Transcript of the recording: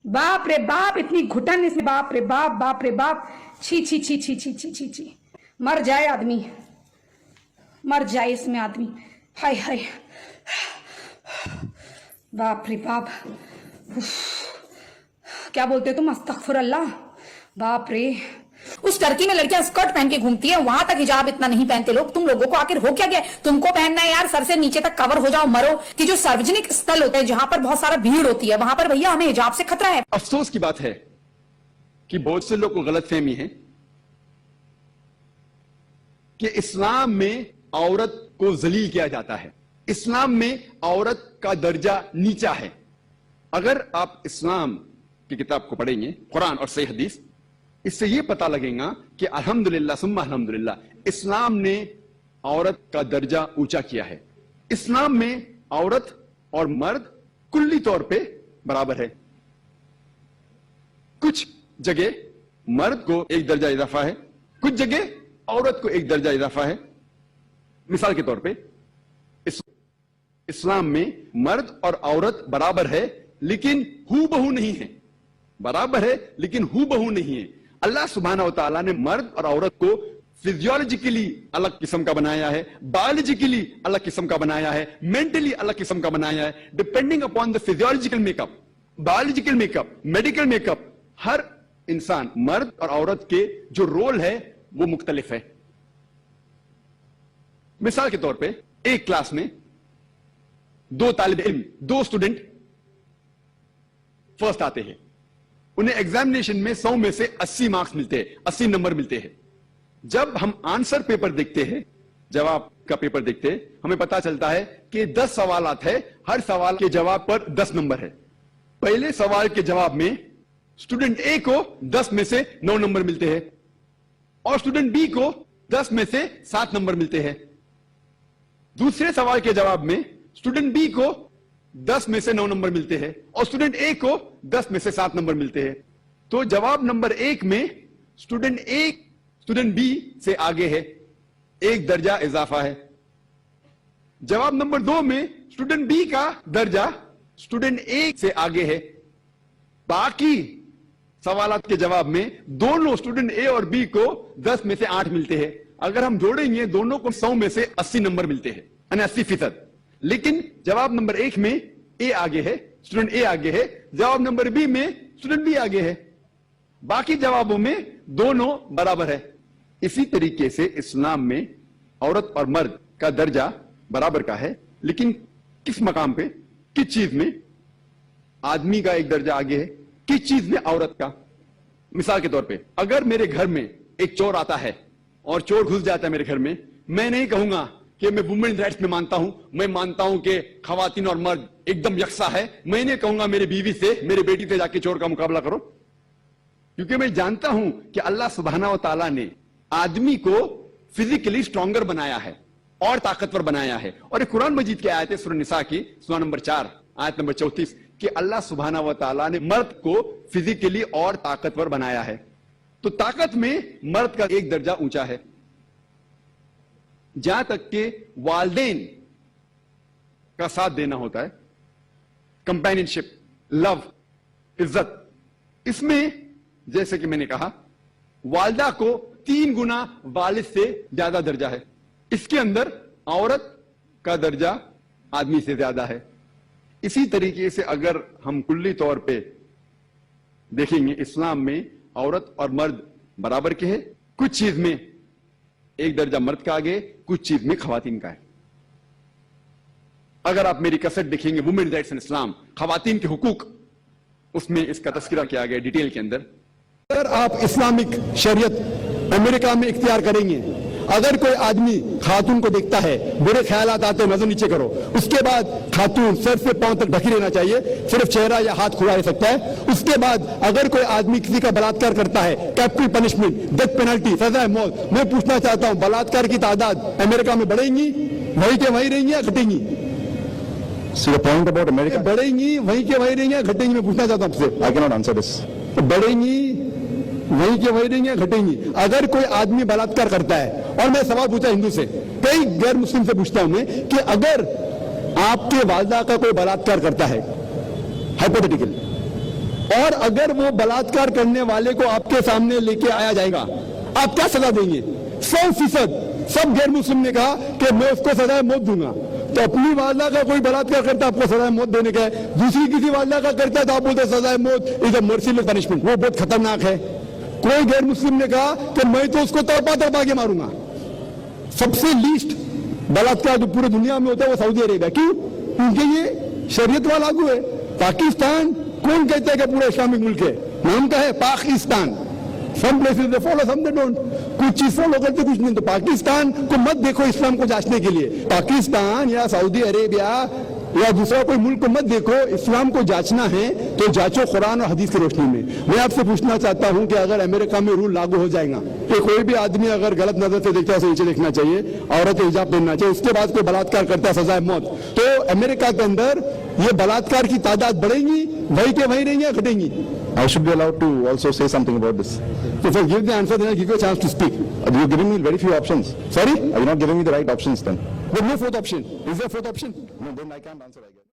बाप रे बाप, इतनी घुटन इसमें, बाप रे बाप, बाप रे बाप, छी छी छी छी छी छी छी छी, मर जाए आदमी, मर जाए इसमें आदमी, हाय हाय, बाप रे बाप, क्या बोलते हो तुम, अस्तगफुर अल्लाह, बाप रे। उस टर्की में लड़कियां स्कर्ट पहन के घूमती हैं, वहां तक हिजाब इतना नहीं पहनते लोग। तुम लोगों को आखिर हो क्या गया? तुमको पहनना है यार, सर से नीचे तक कवर हो जाओ, मरो। कि जो सार्वजनिक स्थल होते हैं जहां पर बहुत सारा भीड़ होती है, वहां पर भैया हमें हिजाब से खतरा है। अफसोस की बात है कि बहुत से लोग को गलतफहमी है कि इस्लाम में औरत को जलील किया जाता है, इस्लाम में औरत का दर्जा नीचा है। अगर आप इस्लाम की किताब को पढ़ेंगे, कुरान और सही हदीस, इससे यह पता लगेगा कि अल्हम्दुलिल्लाह सुम्मा अल्हम्दुलिल्लाह, इस्लाम ने औरत का दर्जा ऊंचा किया है। इस्लाम में औरत और मर्द कुल्ली तौर पे बराबर है। कुछ जगह मर्द को एक दर्जा इजाफा है, कुछ जगह औरत को एक दर्जा इजाफा है। मिसाल के तौर पे इस्लाम में मर्द और औरत बराबर है, लेकिन हूबहू नहीं है। बराबर है लेकिन हूबहू नहीं है। अल्लाह सुब्हानहू व तआला ने मर्द और औरत को फिजियोलॉजिकली अलग किस्म का बनाया है, बायोलॉजिकली अलग किस्म का बनाया है, मेंटली अलग किस्म का बनाया है। Depending upon the physiological makeup, biological makeup, medical makeup, हर इंसान, मर्द और औरत के जो रोल है वो मुख्तलिफ है। मिसाल के तौर पे एक क्लास में दो तालिब इल्म, दो स्टूडेंट फर्स्ट आते हैं, उन्हें एग्जामिनेशन में 100 में से 80 मार्क्स मिलते हैं, 80 नंबर मिलते हैं। जब हम आंसर पेपर देखते हैं, जवाब का पेपर देखते हैं, हमें पता चलता है कि 10 सवालात है, हर सवाल के जवाब पर 10 नंबर है। पहले सवाल के जवाब में स्टूडेंट ए को 10 में से 9 नंबर मिलते हैं और स्टूडेंट बी को 10 में से 7 नंबर मिलते हैं। दूसरे सवाल के जवाब में स्टूडेंट बी को 10 में से 9 नंबर मिलते हैं और स्टूडेंट ए को 10 में से 7 नंबर मिलते हैं। तो जवाब नंबर 1 में स्टूडेंट ए स्टूडेंट बी से आगे है, एक दर्जा इजाफा है। जवाब नंबर 2 में स्टूडेंट बी का दर्जा स्टूडेंट ए से आगे है। बाकी सवालात के जवाब में दोनों स्टूडेंट ए और बी को 10 में से 8 मिलते हैं। अगर हम जोड़ेंगे दोनों को 100 में से 80 नंबर मिलते हैं, यानी 80%। लेकिन जवाब नंबर 1 में ए आगे है, स्टूडेंट ए आगे है। जवाब नंबर बी में स्टूडेंट बी आगे है। बाकी जवाबों में दोनों बराबर है। इसी तरीके से इस्लाम में औरत और मर्द का दर्जा बराबर का है, लेकिन किस मकाम पे, किस चीज में आदमी का एक दर्जा आगे है, किस चीज में औरत का। मिसाल के तौर पे अगर मेरे घर में एक चोर आता है और चोर घुस जाता है मेरे घर में, मैं नहीं कहूंगा कि मैं वुमेन राइट्स में मानता हूं, मैं मानता हूं कि खवातीन और मर्द एकदम यकसा है। मैं नहीं कहूंगा मेरी बीवी से, मेरी बेटी से जाके चोर का मुकाबला करो, क्योंकि मैं जानता हूं कि अल्लाह सुब्हानहू व तआला ने आदमी को फिजिकली स्ट्रॉन्गर बनाया है और ताकतवर बनाया है। और कुरान मजीद की आयत है सूरह निसा की सूरा नंबर 4 आयत नंबर 34 कि अल्लाह सुब्हानहू व तआला ने मर्द को फिजिकली और ताकतवर बनाया है। तो ताकत में मर्द का एक दर्जा ऊंचा है। जहां तक के वालदेन का साथ देना होता है, कंपेनियनशिप, लव, इज्जत, इसमें जैसे कि मैंने कहा वालदा को 3 गुना वालिद से ज्यादा दर्जा है। इसके अंदर औरत का दर्जा आदमी से ज्यादा है। इसी तरीके से अगर हम कुल्ली तौर पे देखेंगे, इस्लाम में औरत और मर्द बराबर के हैं। कुछ चीज में एक दर्जा मर्द का आगे, कुछ चीज में खवातीन का है। अगर आप मेरी कैसेट देखेंगे वुमेन राइट्स इन इस्लाम, खवातीन के हुकूक, उसमें इसका तस्करा किया गया डिटेल के अंदर। अगर आप इस्लामिक शरीयत अमेरिका में इख्तियार करेंगे, अगर कोई आदमी खातून को देखता है, बुरे ख्यालात आते हैं, नजर नीचे करो, उसके बाद खातून सर से पांव तक ढकी रहना चाहिए, सिर्फ चेहरा या हाथ खुला रह सकता है। उसके बाद अगर कोई आदमी किसी का बलात्कार करता है, कैपिटल पनिशमेंट, डेथ पेनल्टी, सजा मौत। मैं पूछना चाहता हूं, बलात्कार की तादाद अमेरिका में बढ़ेंगी, वहीं के वहीं रहेंगी या घटेंगी? पॉइंट अबाउट अमेरिका, बढ़ेंगी वहीं के वहीं रहेंगी या घटेंगी? मैं पूछना चाहता हूं आपसे। I can not answer this. बढ़ेंगी वहीं के वहीं रहेंगी या घटेंगी? अगर कोई आदमी बलात्कार करता है, और मैं सवाल पूछा हिंदू से, कई गैर मुस्लिम से पूछता हूं मैं कि अगर आपके वालदा का कोई बलात्कार करता है, हाइपोथेटिकल, और अगर वो बलात्कार करने वाले को आपके सामने लेके आया जाएगा, आप क्या सजा देंगे? 100% सब गैर मुस्लिम ने कहा कि मैं उसको सजाए मौत दूंगा। तो अपनी वालदा का कोई बलात्कार करता आपको सजाए मौत देने का है, दूसरी किसी वालदा का करता है तो आप बोलते सजाए मौत इज अ मर्सीलेस पनिशमेंट, वो बहुत खतरनाक है। कोई गैर मुस्लिम ने कहा कि मैं तो उसको तड़पा के मारूंगा। सबसे लीस्ट बलात्कार जो पूरी दुनिया में होता है वो सऊदी अरेबिया। क्यों? क्योंकि ये शरीयत वाला लागू है। पाकिस्तान कौन कहता है कि पूरा इस्लामिक मुल्क है? नाम का है Pakistan. Some places they follow, some they don't. कुछ चीज फॉलो करते, कुछ नहीं। तो पाकिस्तान को मत देखो इस्लाम को जांचने के लिए। पाकिस्तान या सऊदी अरेबिया या दूसरा कोई मुल्क को मत देखो, इस्लाम को जांचना है तो जांचो कुरान और हदीस की रोशनी में। मैं आपसे पूछना चाहता हूं कि अगर अमेरिका में रूल लागू हो जाएगा कि कोई भी आदमी अगर गलत नजर से देखता है उसे नीचे देखना चाहिए, औरत हिजाब पहनना चाहिए, उसके बाद कोई बलात्कार करता है सजाए मौत, तो अमेरिका के अंदर ये बलात्कार की तादाद बढ़ेगी, वही के वही रहेंगी या घटेंगी? I should be allowed to also say something about this. So first give the answer, then I'll give you a chance to speak. You're giving me very few options. Sorry? Are you not giving me the right options then? There's no fourth option. Is there a fourth option? No, then I can't answer, I guess.